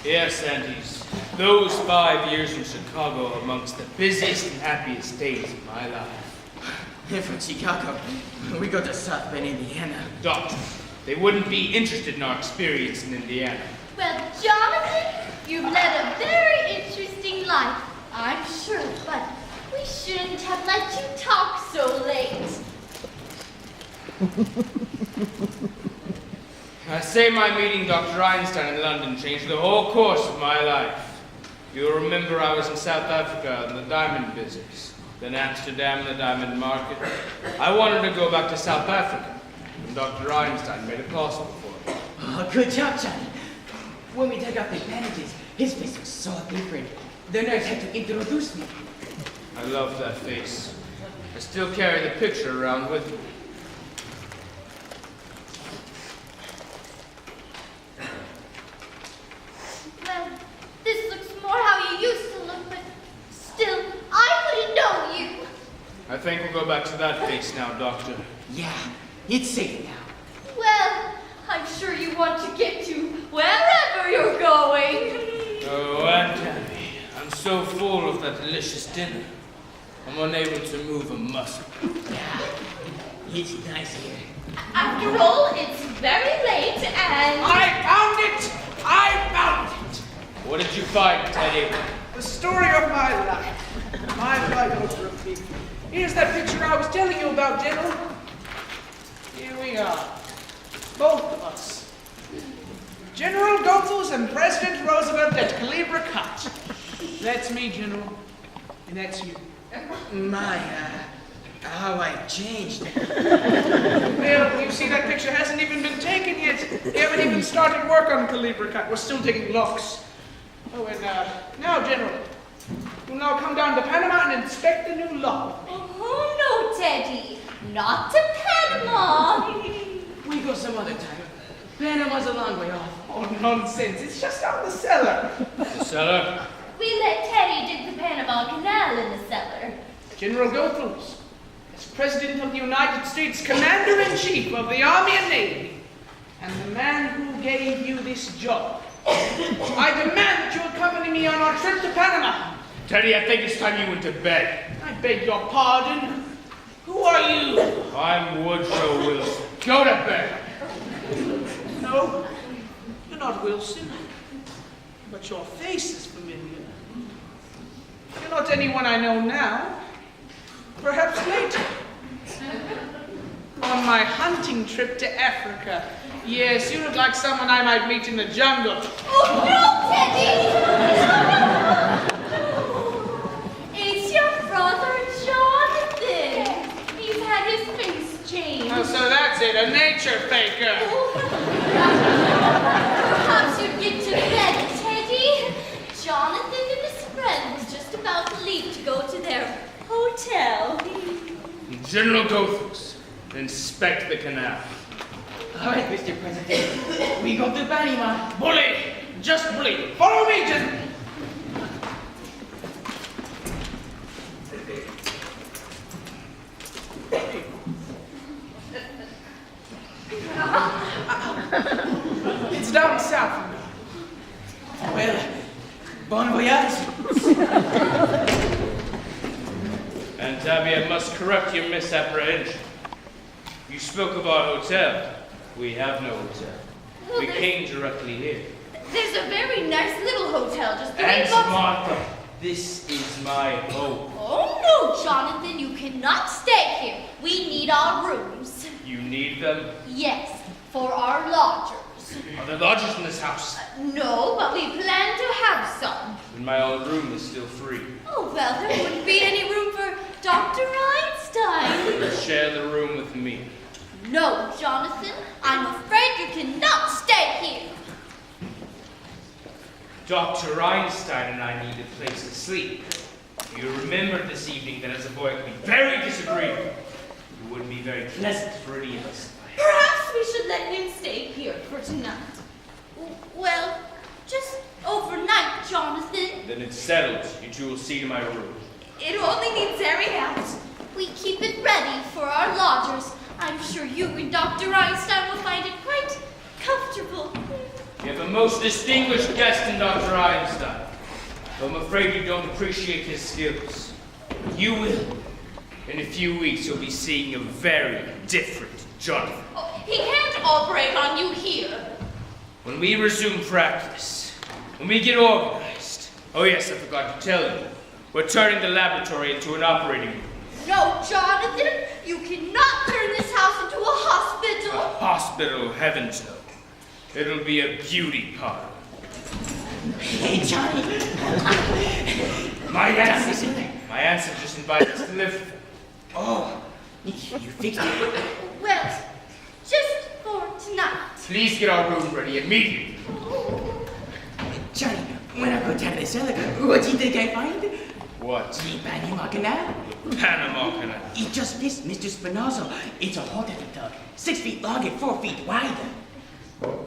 Yes, Aunties. Those 5 years in Chicago are amongst the busiest and happiest days of my life. And from Chicago, we go to South Bend, Indiana. Doctor, they wouldn't be interested in our experience in Indiana. Well, Jonathan, you've led a very interesting life, I'm sure, but we shouldn't have let you talk so late. I say my meeting Dr. Einstein in London changed the whole course of my life. You'll remember I was in South Africa in the diamond business, then Amsterdam, the diamond market. I wanted to go back to South Africa, and Dr. Einstein made it possible for me. Oh, good job, Johnny. When we took off the bandages, his face was so different. The nurse had to introduce me. I love that face. I still carry the picture around with me. Well, this looks more how you used to look, but still, I wouldn't know you. I think we'll go back to that face now, Doctor. Yeah, it's safe now. Well, I'm sure you want to get to wherever you're going. Oh, Aunt Abby, I'm so full of that delicious dinner. I'm unable to move a muscle. Yeah, it's nice here. After all, it's very late and... I found it! I found it! What did you find, Teddy? The story of my life. My biography. Here's that picture I was telling you about, General. Here we are. Both of us. General Goethals and President Roosevelt at Calibra Cut. That's me, General. And that's you. My, how I changed. Well, you see, that picture hasn't even been taken yet. We haven't even started work on Calibra Cut. We're still digging locks. Oh, and now, General, you'll now come down to Panama and inspect the new lock. Oh, no, Teddy. Not to Panama. We go some other time. Panama's a long way off. Oh, nonsense. It's just out in the cellar. The cellar? We let Teddy dig the Panama Canal in the cellar. General Goethals, as President of the United States, Commander-in-Chief of the Army and Navy, and the man who gave you this job, I demand that you accompany me on our trip to Panama. Teddy, I think it's time you went to bed. I beg your pardon. Who are you? I'm Woodrow Wilson. Go to bed. No, you're not Wilson, but your face is familiar. You're not anyone I know now. Perhaps later. On my hunting trip to Africa. Yes, you look like someone I might meet in the jungle. Oh, no, Teddy! It's your brother, Jonathan. He's had his face changed. Oh, so that's it, a nature faker. Perhaps you'd get to bed, Teddy. Jonathan and his friend was just about to leave to go to their hotel. General Goethals, inspect the canal. All right, Mr. President. We go to Panama. Bully! Just bully. Follow me, General. It's down south. Well, bon voyage. And Tabby, I must correct your misapprehension. You spoke of our hotel. We have no hotel. Well, We came directly here. There's a very nice little hotel just 3 Aunt blocks. Martha, this is my home. Oh no, Jonathan, you cannot stay here. We need our rooms. You need them? Yes, for our lodgers. Are there lodgers in this house? No, but we plan to have some. And my old room is still free. Oh, well, there wouldn't be any room for Dr. Einstein. Share the room with me. No, Jonathan, I'm afraid you cannot stay here. Dr. Einstein and I need a place to sleep. You remembered this evening that as a boy I could be very disagreeable. It wouldn't be very pleasant for any of us. Perhaps we should let him stay here for tonight. Well, just overnight, Jonathan. Then it's settled. You two will see to my room. It only needs airing out. We keep it ready for our lodgers. I'm sure you and Dr. Einstein will find it quite comfortable. You have a most distinguished guest in Dr. Einstein. Though I'm afraid you don't appreciate his skills. You will. In a few weeks, you'll be seeing a very different Jonathan. Oh, he can't operate on you here. When we resume practice, when we get organized, oh yes, I forgot to tell you, we're turning the laboratory into an operating room. No, Jonathan, you cannot turn this house into a A hospital. hospital, heavens no. It'll be a beauty parlor. Hey, Johnny. My aunts have just invited us to live with them. Oh, you fixed it. Well, just for tonight. Please get our room ready immediately. Johnny, when I go down to the cellar, what do you think I find? What? The Panama Canal. Panama Canal. It just missed Mr. Spinoza. It's a hole that they dug, 6 feet long and 4 feet wide.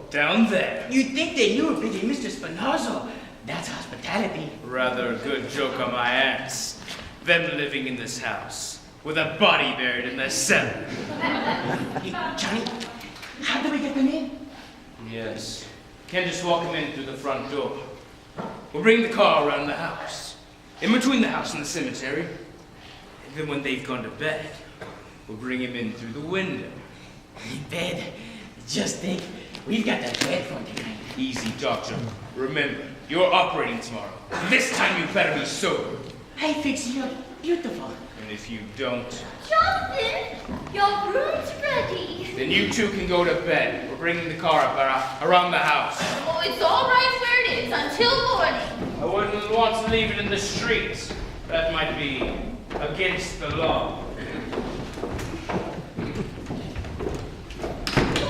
Down there. You'd think they knew it, but they Mr. Spinoza. That's hospitality. Rather a good joke on my aunts. Them living in this house, with a body buried in their cellar. Hey, Johnny, how do we get them in? Yes. Can't just walk them in through the front door. We'll bring the car around the house. In between the house and the cemetery. And then when they've gone to bed, we'll bring him in through the window. In bed. Just think, we've got the bed for tonight. Easy, Doctor. Remember, you're operating tomorrow. This time you better be sober. I fix you up beautiful. And if you don't, Jonathan, your room's ready. then you two can go to bed. We're bringing the car up around the house. Oh, it's all right where it is until morning. I wouldn't want to leave it in the streets. That might be against the law.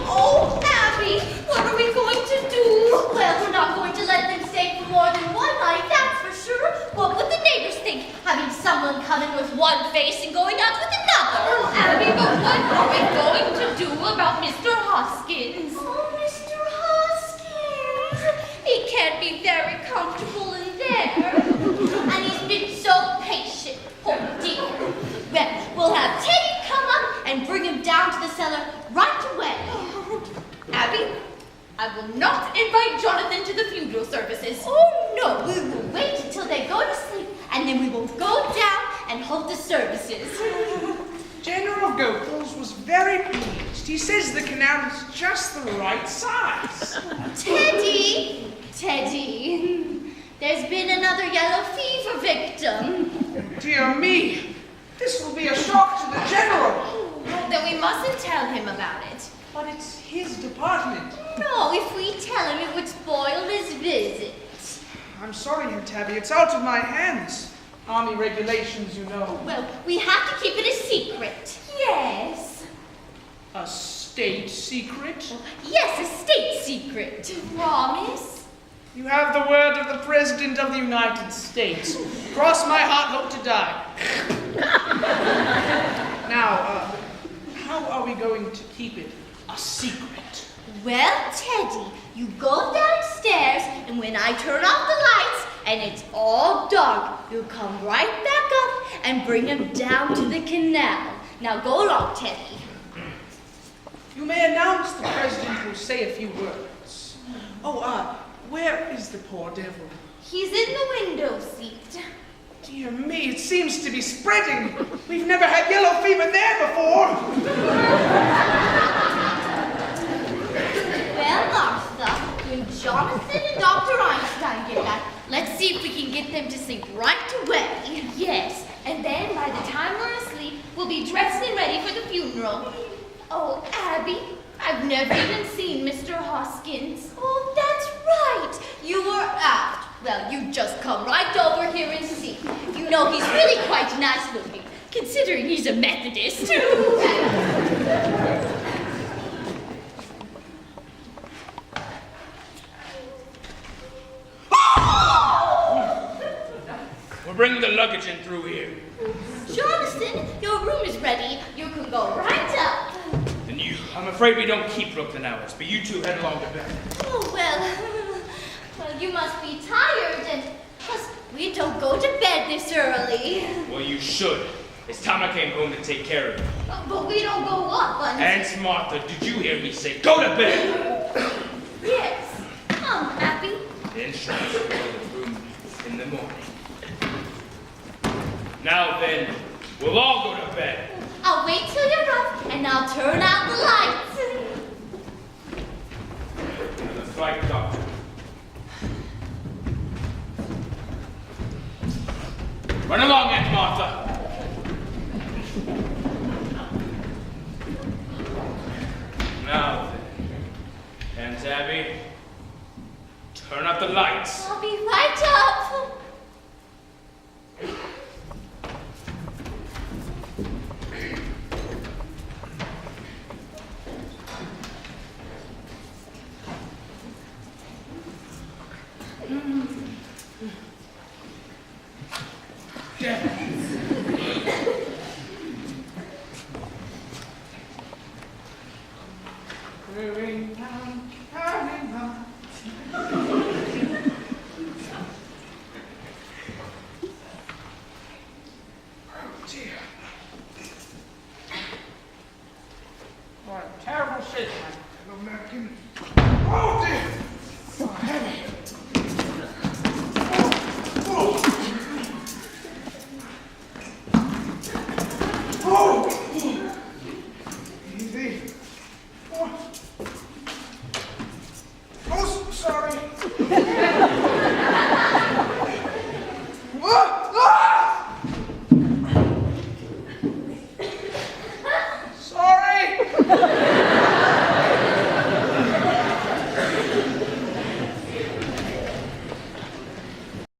Oh, Abby, what are we going to do? Well, we're not going to let them stay for more than one night, that's for sure. What would the neighbors think, having someone come in with one face and going out with another? Oh, Abby, but what are we going to do about Mr. Hoskins? Oh, Mr. Hoskins. He can't be very comfortable in there. And he's been so patient, poor dear. Well, we'll have Teddy come up and bring him down to the cellar right away. Abby, I will not invite Jonathan to the funeral services. Oh, no, we will wait until they go to sleep, and then we will go down and hold the services. General Goethals was very pleased. He says the canal is just the right size. Teddy, there's been another yellow fever victim. Dear me, this will be a shock to the general. Well, then we mustn't tell him about it. But it's his department. No, if we tell him, it would spoil his visit. I'm sorry, Aunt Tabby, it's out of my hands. Army regulations, you know. Well, we have to keep it a secret. Yes. A state secret? Yes, a state secret. Promise? You have the word of the President of the United States. Cross my heart, hope to die. Now, how are we going to keep it a secret? Well, Teddy, you go downstairs, and when I turn off the lights and it's all dark, you'll come right back up and bring him down to the canal. Now go along, Teddy. You may announce the President will say a few words. Oh, where is the poor devil? He's in the window seat. Dear me, it seems to be spreading. We've never had yellow fever there before. Well, Martha, when Jonathan and Dr. Einstein get back, let's see if we can get them to sleep right away. Yes, and then by the time we're asleep, we'll be dressed and ready for the funeral. Oh, Abby, I've never even seen Mr. Hoskins. Oh, that's right. You were out. Well, you just come right over here and see. You know, he's really quite nice looking, considering he's a Methodist. We're bringing the luggage in through here. Jonathan, your room is ready. You can go right up. And you, I'm afraid we don't keep Brooklyn hours, but you two head along to bed. Oh, well, you must be tired, and plus, we don't go to bed this early. Well, you should. It's time I came home to take care of you. But we don't go up until... Aunt Martha, did you hear me say, go to bed? Yes, shots of the room in the morning. Now then, we'll all go to bed. I'll wait till you're up and I'll turn out the lights. That's right, Doctor. Run along, Aunt Martha. Now then, Aunt Abby, turn out the lights. I'll be right up.